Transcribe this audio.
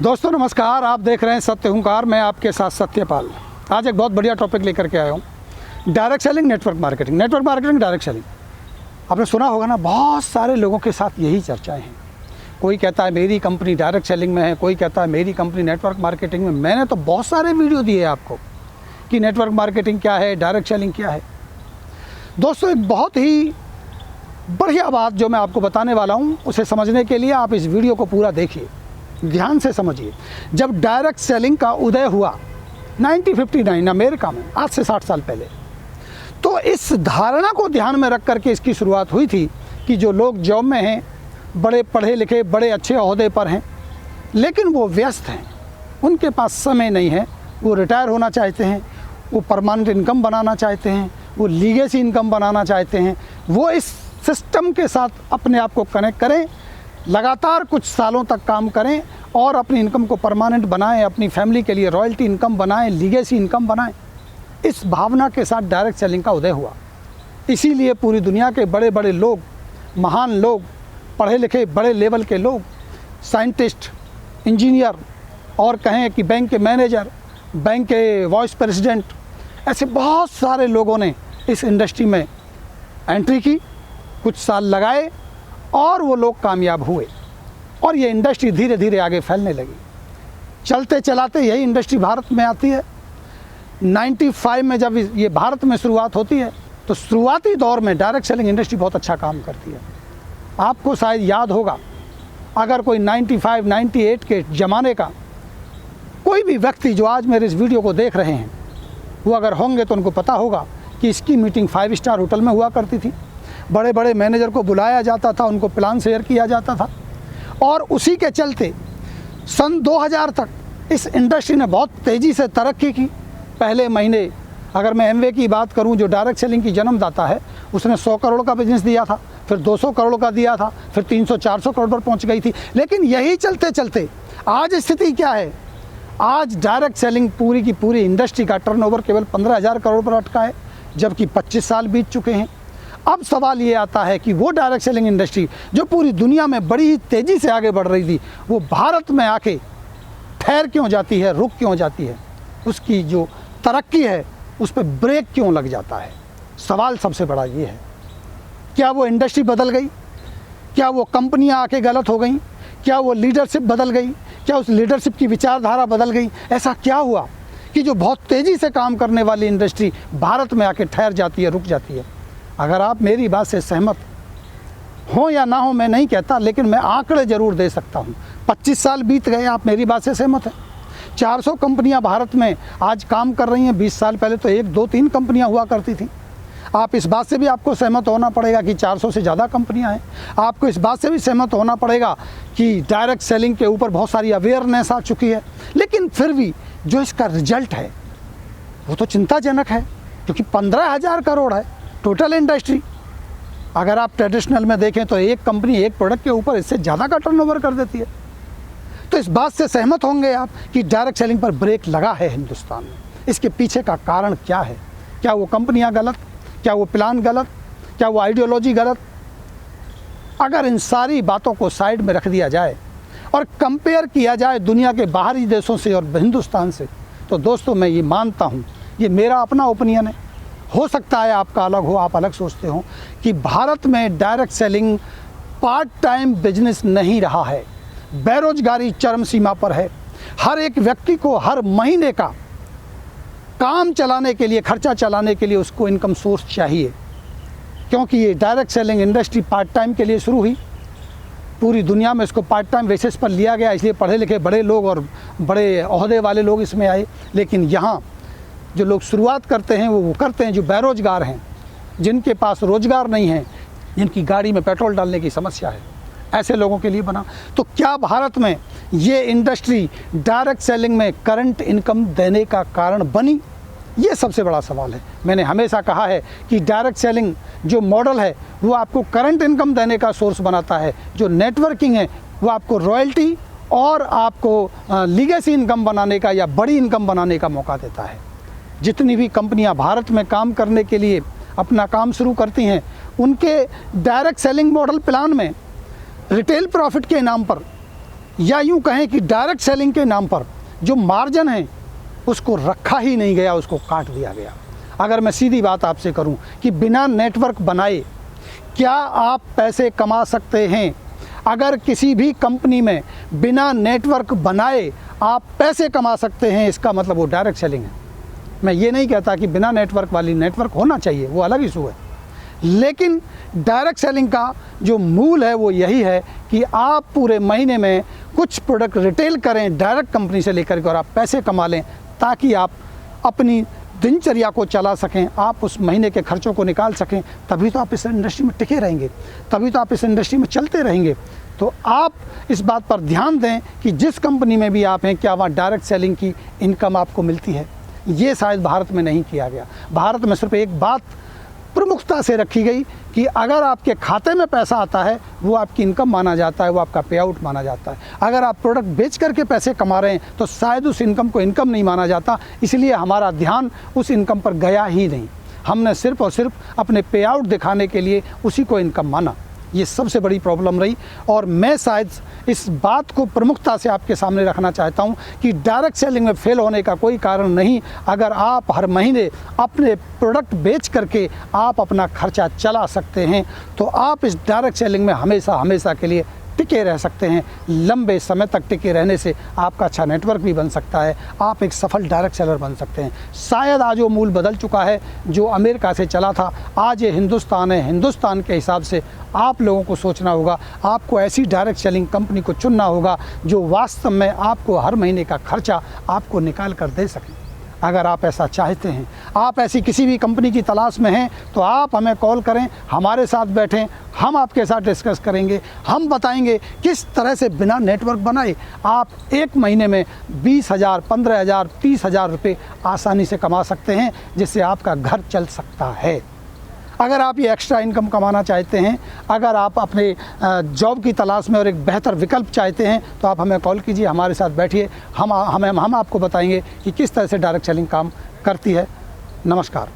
दोस्तों नमस्कार, आप देख रहे हैं सत्य हुंकार। मैं आपके साथ सत्यपाल। आज एक बहुत बढ़िया टॉपिक लेकर के आया हूँ, direct selling, network marketing. Network marketing, direct selling, आपने सुना होगा ना, बहुत सारे लोगों के साथ यही चर्चाएं हैं। कोई कहता है मेरी कंपनी डायरेक्ट सेलिंग में है, कोई कहता है मेरी कंपनी नेटवर्क मार्केटिंग में। मैंने तो बहुत सारे वीडियो दिए आपको कि नेटवर्क मार्केटिंग क्या है, डायरेक्ट सेलिंग क्या है। दोस्तों एक बहुत ही बढ़िया बात जो मैं आपको बताने वाला हूँ, उसे समझने के लिए आप इस वीडियो को पूरा देखिए, ध्यान से समझिए। जब डायरेक्ट सेलिंग का उदय हुआ 1959 अमेरिका में, आज से 60 साल पहले, तो इस धारणा को ध्यान में रख करके इसकी शुरुआत हुई थी कि जो लोग जॉब में हैं, बड़े पढ़े लिखे, बड़े अच्छे ओहदे पर हैं, लेकिन वो व्यस्त हैं, उनके पास समय नहीं है, वो रिटायर होना चाहते हैं, वो परमानेंट इनकम बनाना चाहते हैं, वो लीगेसी इनकम बनाना चाहते हैं, वो इस सिस्टम के साथ अपने आप को कनेक्ट करें, लगातार कुछ सालों तक काम करें और अपनी इनकम को परमानेंट बनाएं, अपनी फैमिली के लिए रॉयल्टी इनकम बनाएं, लीगेसी इनकम बनाएं। इस भावना के साथ डायरेक्ट सेलिंग का उदय हुआ। इसीलिए पूरी दुनिया के बड़े बड़े लोग, महान लोग, पढ़े लिखे बड़े लेवल के लोग, साइंटिस्ट, इंजीनियर और कहें कि बैंक के मैनेजर, बैंक के वाइस प्रेसिडेंट, ऐसे बहुत सारे लोगों ने इस इंडस्ट्री में एंट्री की, कुछ साल लगाए और वो लोग कामयाब हुए और ये इंडस्ट्री धीरे धीरे आगे फैलने लगी। चलते चलाते यही इंडस्ट्री भारत में आती है। 95 में जब ये भारत में शुरुआत होती है, तो शुरुआती दौर में डायरेक्ट सेलिंग इंडस्ट्री बहुत अच्छा काम करती है। आपको शायद याद होगा, अगर कोई 95-98 के ज़माने का कोई भी व्यक्ति जो आज मेरे इस वीडियो को देख रहे हैं, वो अगर होंगे तो उनको पता होगा कि इसकी मीटिंग 5 स्टार होटल में हुआ करती थी। बड़े बड़े मैनेजर को बुलाया जाता था, उनको प्लान शेयर किया जाता था और उसी के चलते सन 2000 तक इस इंडस्ट्री ने बहुत तेज़ी से तरक्की की। पहले महीने अगर मैं एमवे की बात करूं, जो डायरेक्ट सेलिंग की जन्मदाता है, उसने 100 करोड़ का बिजनेस दिया था, फिर 200 करोड़ का दिया था, फिर 300-400 करोड़ पर पहुंच गई थी। लेकिन यही चलते चलते आज स्थिति क्या है? आज डायरेक्ट सेलिंग पूरी की पूरी इंडस्ट्री का टर्नओवर केवल 15,000 करोड़ पर अटका है, जबकि 25 साल बीत चुके हैं। अब सवाल ये आता है कि वो डायरेक्ट सेलिंग इंडस्ट्री जो पूरी दुनिया में बड़ी ही तेज़ी से आगे बढ़ रही थी, वो भारत में आके ठहर क्यों जाती है, रुक क्यों जाती है? उसकी जो तरक्की है उस पर ब्रेक क्यों लग जाता है? सवाल सबसे बड़ा ये है। क्या वो इंडस्ट्री बदल गई? क्या वो कंपनियां आके गलत हो गई? क्या वो लीडरशिप बदल गई? क्या उस लीडरशिप की विचारधारा बदल गई? ऐसा क्या हुआ कि जो बहुत तेज़ी से काम करने वाली इंडस्ट्री भारत में आके ठहर जाती है, रुक जाती है? अगर आप मेरी बात से सहमत हो या ना हो मैं नहीं कहता, लेकिन मैं आंकड़े ज़रूर दे सकता हूँ। 25 साल बीत गए, आप मेरी बात से सहमत हैं? 400 कंपनियां भारत में आज काम कर रही हैं। 20 साल पहले तो 1, 2, 3 कंपनियां हुआ करती थी। आप इस बात से भी आपको सहमत होना पड़ेगा कि 400 से ज़्यादा कंपनियां हैं। आपको इस बात से भी सहमत होना पड़ेगा कि डायरेक्ट सेलिंग के ऊपर बहुत सारी अवेयरनेस आ चुकी है। लेकिन फिर भी जो इसका रिजल्ट है वो तो चिंताजनक है, क्योंकि 15,000 करोड़ है टोटल इंडस्ट्री। अगर आप ट्रेडिशनल में देखें तो एक कंपनी एक प्रोडक्ट के ऊपर इससे ज़्यादा का टर्नओवर कर देती है। तो इस बात से सहमत होंगे आप कि डायरेक्ट सेलिंग पर ब्रेक लगा है हिंदुस्तान में। इसके पीछे का कारण क्या है? क्या वो कंपनियां गलत? क्या वो प्लान गलत? क्या वो आइडियोलॉजी गलत? अगर इन सारी बातों को साइड में रख दिया जाए और कंपेयर किया जाए दुनिया के बाहरी देशों से और हिंदुस्तान से, तो दोस्तों मैं ये मानता हूँ, ये मेरा अपना ओपिनियन है, हो सकता है आपका अलग हो, आप अलग सोचते हो, कि भारत में direct selling part time business नहीं रहा है। बेरोजगारी चरम सीमा पर है। हर एक व्यक्ति को हर महीने का काम चलाने के लिए, खर्चा चलाने के लिए उसको इनकम सोर्स चाहिए, क्योंकि ये direct selling industry part time के लिए शुरू हुई। पूरी दुनिया में इसको पार्ट टाइम बेसिस पर लिया गया, इसलिए पढ़े लिखे बड़े लोग और बड़े ओहदे वाले लोग इसमें आए। लेकिन यहाँ जो लोग शुरुआत करते हैं वो करते हैं जो बेरोजगार हैं, जिनके पास रोजगार नहीं है, जिनकी गाड़ी में पेट्रोल डालने की समस्या है, ऐसे लोगों के लिए बना। तो क्या भारत में ये इंडस्ट्री डायरेक्ट सेलिंग में करंट इनकम देने का कारण बनी? ये सबसे बड़ा सवाल है। मैंने हमेशा कहा है कि डायरेक्ट सेलिंग जो मॉडल है वो आपको करंट इनकम देने का सोर्स बनाता है। जो नेटवर्किंग है वो आपको रॉयल्टी और आपको लीगेसी इनकम बनाने का या बड़ी इनकम बनाने का मौका देता है। जितनी भी कंपनियां भारत में काम करने के लिए अपना काम शुरू करती हैं, उनके डायरेक्ट सेलिंग मॉडल प्लान में रिटेल प्रॉफिट के नाम पर या यूँ कहें कि डायरेक्ट सेलिंग के नाम पर जो मार्जिन है उसको रखा ही नहीं गया, उसको काट दिया गया। अगर मैं सीधी बात आपसे करूं कि बिना नेटवर्क बनाए क्या आप पैसे कमा सकते हैं? अगर किसी भी कंपनी में बिना नेटवर्क बनाए आप पैसे कमा सकते हैं, इसका मतलब वो डायरेक्ट सेलिंग है। मैं ये नहीं कहता कि बिना नेटवर्क वाली नेटवर्क होना चाहिए, वो अलग इशू है, लेकिन डायरेक्ट सेलिंग का जो मूल है वो यही है कि आप पूरे महीने में कुछ प्रोडक्ट रिटेल करें डायरेक्ट कंपनी से लेकर के और आप पैसे कमा लें, ताकि आप अपनी दिनचर्या को चला सकें, आप उस महीने के खर्चों को निकाल सकें। तभी तो आप इस इंडस्ट्री में टिके रहेंगे, तभी तो आप इस इंडस्ट्री में चलते रहेंगे। तो आप इस बात पर ध्यान दें कि जिस कंपनी में भी आप हैं, क्या वहाँ डायरेक्ट सेलिंग की इनकम आपको मिलती है? ये शायद भारत में नहीं किया गया। भारत में सिर्फ एक बात प्रमुखता से रखी गई कि अगर आपके खाते में पैसा आता है वो आपकी इनकम माना जाता है, वो आपका पे आउट माना जाता है। अगर आप प्रोडक्ट बेच करके पैसे कमा रहे हैं तो शायद उस इनकम को इनकम नहीं माना जाता, इसलिए हमारा ध्यान उस इनकम पर गया ही नहीं। हमने सिर्फ और सिर्फ अपने पे आउट दिखाने के लिए उसी को इनकम माना। ये सबसे बड़ी प्रॉब्लम रही और मैं शायद इस बात को प्रमुखता से आपके सामने रखना चाहता हूं कि डायरेक्ट सेलिंग में फेल होने का कोई कारण नहीं। अगर आप हर महीने अपने प्रोडक्ट बेच करके आप अपना खर्चा चला सकते हैं तो आप इस डायरेक्ट सेलिंग में हमेशा हमेशा के लिए टिके रह सकते हैं। लंबे समय तक टिके रहने से आपका अच्छा नेटवर्क भी बन सकता है, आप एक सफल डायरेक्ट सेलर बन सकते हैं। शायद आज वो मूल बदल चुका है जो अमेरिका से चला था, आज ये हिंदुस्तान है। हिंदुस्तान के हिसाब से आप लोगों को सोचना होगा, आपको ऐसी डायरेक्ट सेलिंग कंपनी को चुनना होगा जो वास्तव में आपको हर महीने का खर्चा आपको निकाल कर दे सके। अगर आप ऐसा चाहते हैं, आप ऐसी किसी भी कंपनी की तलाश में हैं, तो आप हमें कॉल करें, हमारे साथ बैठें, हम आपके साथ डिस्कस करेंगे। हम बताएंगे किस तरह से बिना नेटवर्क बनाए आप एक महीने में 20,000, 15,000, 30,000 रुपये आसानी से कमा सकते हैं, जिससे आपका घर चल सकता है। अगर आप ये एक्स्ट्रा इनकम कमाना चाहते हैं, अगर आप अपने जॉब की तलाश में और एक बेहतर विकल्प चाहते हैं, तो आप हमें कॉल कीजिए, हमारे साथ बैठिए, हम आपको बताएंगे कि किस तरह से डायरेक्ट सेलिंग काम करती है। नमस्कार।